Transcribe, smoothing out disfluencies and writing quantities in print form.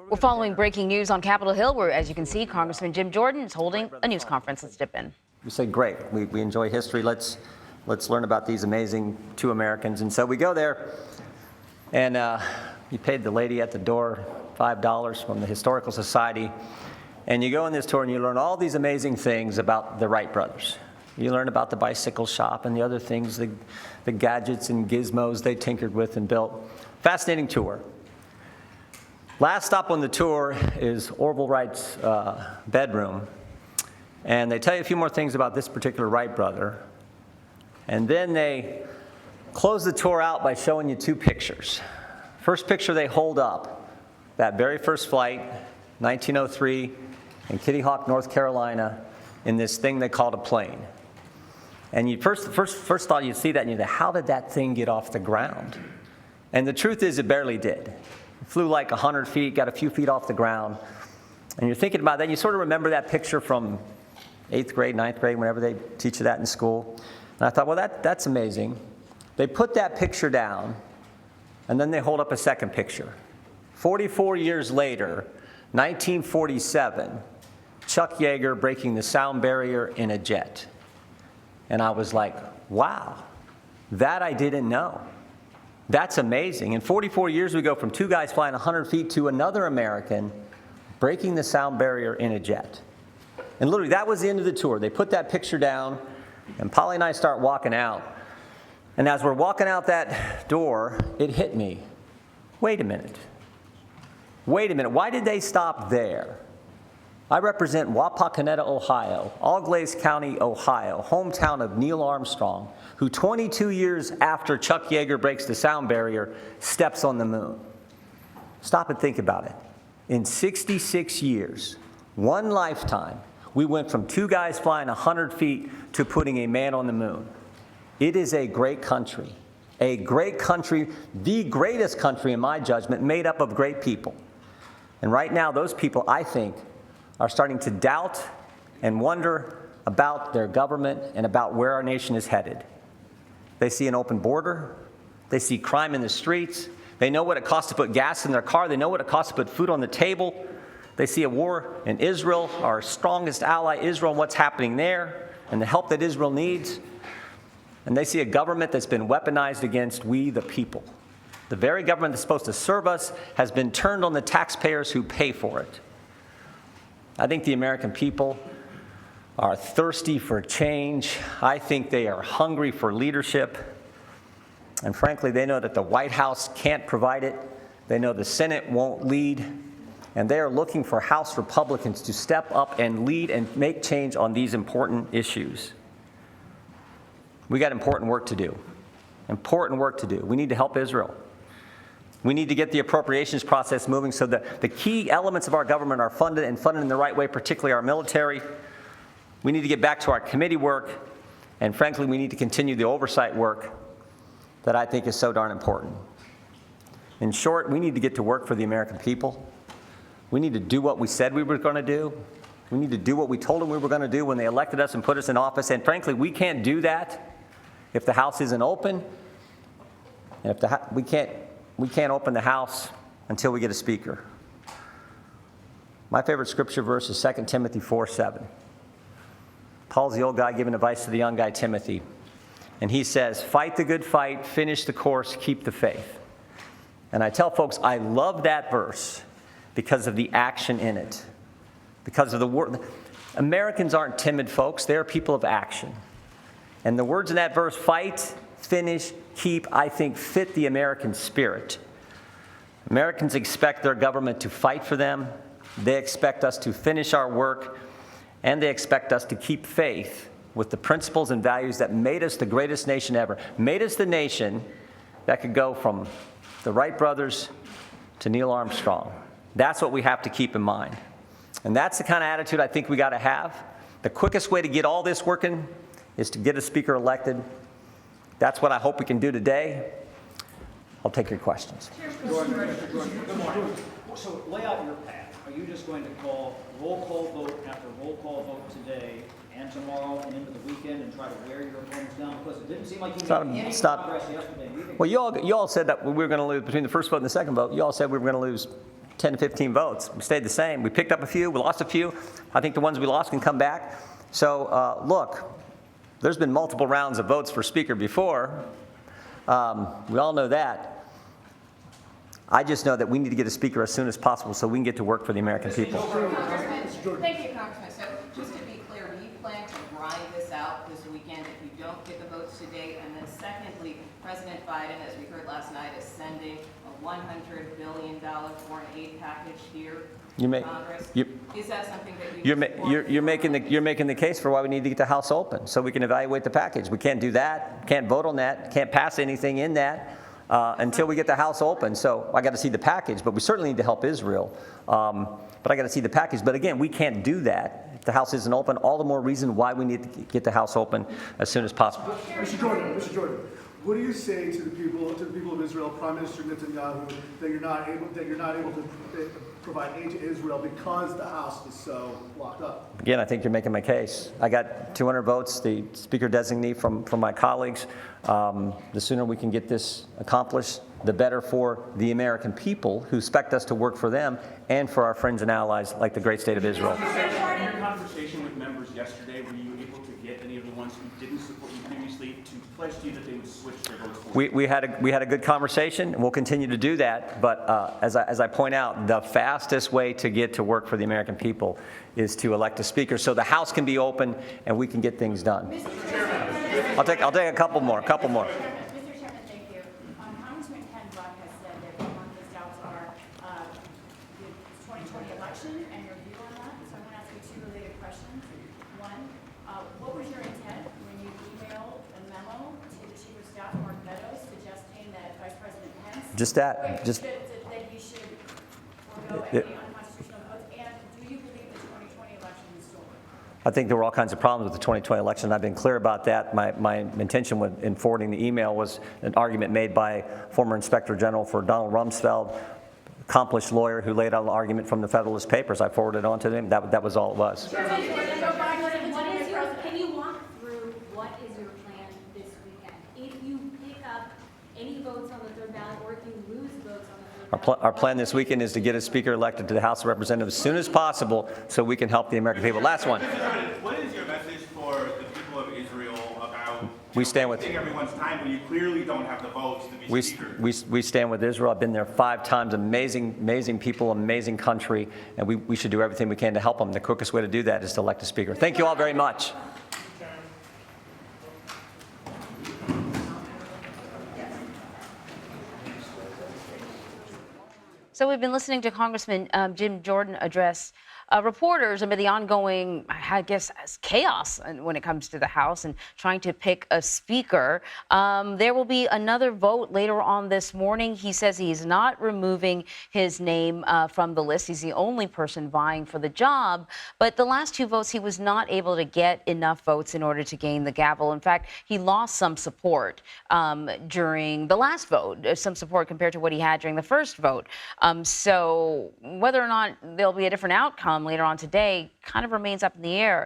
Well, following breaking news on Capitol Hill, where, as you can see, Congressman Jim Jordan is holding a news conference. Let's dip in. We say, great, we enjoy history. Let's learn about these amazing two Americans. And so we go there, and you paid the lady at the door $5 from the Historical Society. And you go on this tour and you learn all these amazing things about the Wright brothers. You learn about the bicycle shop and the other things, the gadgets and gizmos they tinkered with and built. Fascinating tour. Last stop on the tour is Orville Wright's bedroom. And they tell you a few more things about this particular Wright brother. And then they close the tour out by showing you two pictures. First picture they hold up, that very first flight, 1903, in Kitty Hawk, North Carolina, in this thing they called a plane. And you first thought you'd see that and you think, how did that thing get off the ground? And the truth is it barely did. It flew like 100 feet, got a few feet off the ground. And you're thinking about that, and you sort of remember that picture from 8th grade, 9th grade, whenever they teach you that in school. And I thought, well, that's amazing. They put that picture down, and then they hold up a second picture. 44 years later, 1947, Chuck Yeager breaking the sound barrier in a jet. And I was like, wow, that I didn't know. That's amazing. In 44 years, we go from two guys flying 100 feet to another American breaking the sound barrier in a jet. And literally, that was the end of the tour. They put that picture down, and Polly and I start walking out. And as we're walking out that door, it hit me. Wait a minute. Why did they stop there? I represent Wapakoneta, Ohio, Auglaize County, Ohio, hometown of Neil Armstrong, who 22 years after Chuck Yeager breaks the sound barrier, steps on the moon. Stop and think about it. In 66 years, one lifetime, we went from two guys flying 100 feet to putting a man on the moon. It is a great country, the greatest country in my judgment, made up of great people. And right now, those people, I think, are starting to doubt and wonder about their government and about where our nation is headed. They see an open border. They see crime in the streets. They know what it costs to put gas in their car. They know what it costs to put food on the table. They see a war in Israel, our strongest ally, Israel, and what's happening there, and the help that Israel needs. And they see a government that's been weaponized against we, the people. The very government that's supposed to serve us has been turned on the taxpayers who pay for it. I think the American people are thirsty for change. I think they are hungry for leadership. And frankly, they know that the White House can't provide it. They know the Senate won't lead. And they are looking for House Republicans to step up and lead and make change on these important issues. We got important work to do. We need to help Israel. We need to get the appropriations process moving so that the key elements of our government are funded and funded in the right way, particularly our military. We need to get back to our committee work. And frankly, we need to continue the oversight work that I think is so darn important. In short, we need to get to work for the American people. We need to do what we said we were going to do. We need to do what we told them we were going to do when they elected us and put us in office. And frankly, we can't do that if the House isn't open. And if we can't open the House until we get a speaker. My favorite scripture verse is 2 Timothy 4:7. Paul's the old guy giving advice to the young guy, Timothy. And he says, fight the good fight, finish the course, keep the faith. And I tell folks, I love that verse because of the action in it. Because of the word. Americans aren't timid folks. They're people of action. And the words in that verse, fight, finish, keep, I think fit the American spirit. Americans expect their government to fight for them. They expect us to finish our work. And they expect us to keep faith with the principles and values that made us the greatest nation ever. Made us the nation that could go from the Wright brothers to Neil Armstrong. That's what we have to keep in mind. And that's the kind of attitude I think we got to have. The quickest way to get all this working is to get a speaker elected. That's what I hope we can do today. I'll take your questions. Good morning. So lay out your path. Are you just going to call roll call vote after roll call vote today and tomorrow and into the weekend and try to wear your opponents down? Because it didn't seem like you made any progress yesterday. Well, you all said that we were going to lose between the first vote and the second vote. You all said we were going to lose 10 to 15 votes. We stayed the same. We picked up a few. We lost a few. I think the ones we lost can come back. So look, there's been multiple rounds of votes for Speaker before. We all know that. I just know that we need to get a Speaker as soon as possible so we can get to work for the American people. Thank you, Congressman. So just to be clear, do you plan to grind this out this weekend if you don't get the votes today? And then secondly, President Biden, as we heard last night, is sending a $100 billion foreign aid package here to Congress. Is that something that You're making the case for why we need to get the House open so we can evaluate the package. We can't do that, can't vote on that, can't pass anything in that until we get the House open. So I got to see the package, but we certainly need to help Israel. But I got to see the package. But again, we can't do that if the House isn't open. All the more reason why we need to get the House open as soon as possible. Mr. Jordan, what do you say to the people of Israel, Prime Minister Netanyahu, that you're not able to provide aid to Israel because the House is so locked up? Again, I think you're making my case. I got 200 votes, the Speaker designee from my colleagues. The sooner we can get this accomplished, the better for the American people who expect us to work for them and for our friends and allies like the great state of Israel. In your conversation with members yesterday, were you able to get any of the ones who didn't support you previously to pledge to you that they would switch their votes for you? We had a good conversation, and we'll continue to do that. But as I point out, the fastest way to get to work for the American people is to elect a Speaker so the House can be open and we can get things done. I'll take a couple more. Mr. Chairman, thank you. Congressman Ken Buck has said that among his doubts are the 2020 election and your view on that. So I'm going to ask you two related questions. One, what was your intent when you emailed a memo to the Chief of Staff, Mark Meadows, suggesting that Vice President Pence that he should forego any unconstitutional votes? And do you believe the 2020 election is stolen? I think there were all kinds of problems with the 2020 election. I've been clear about that. My intention in forwarding the email was an argument made by former Inspector General for Donald Rumsfeld, accomplished lawyer who laid out an argument from the Federalist Papers. I forwarded it on to him. That was all it was. Can you walk through what is your plan this weekend? If you pick up any votes on the third ballot or if you lose votes on the third ballot? Our plan this weekend is to get a Speaker elected to the House of Representatives as soon as possible so we can help the American people. Last one. What is your message for the people of Israel about wasting everyone's time when you clearly don't have the votes to be Speaker? We stand with Israel. I've been there 5 times. Amazing people, amazing country, and we should do everything we can to help them. The quickest way to do that is to elect a Speaker. Thank you all very much. So we've been listening to Congressman Jim Jordan address reporters amid the ongoing, I guess, chaos when it comes to the House and trying to pick a Speaker. There will be another vote later on this morning. He says he's not removing his name from the list. He's the only person vying for the job. But the last 2 votes, he was not able to get enough votes in order to gain the gavel. In fact, he lost some support during the last vote, some support compared to what he had during the first vote. So whether or not there'll be a different outcome later on today kind of remains up in the air.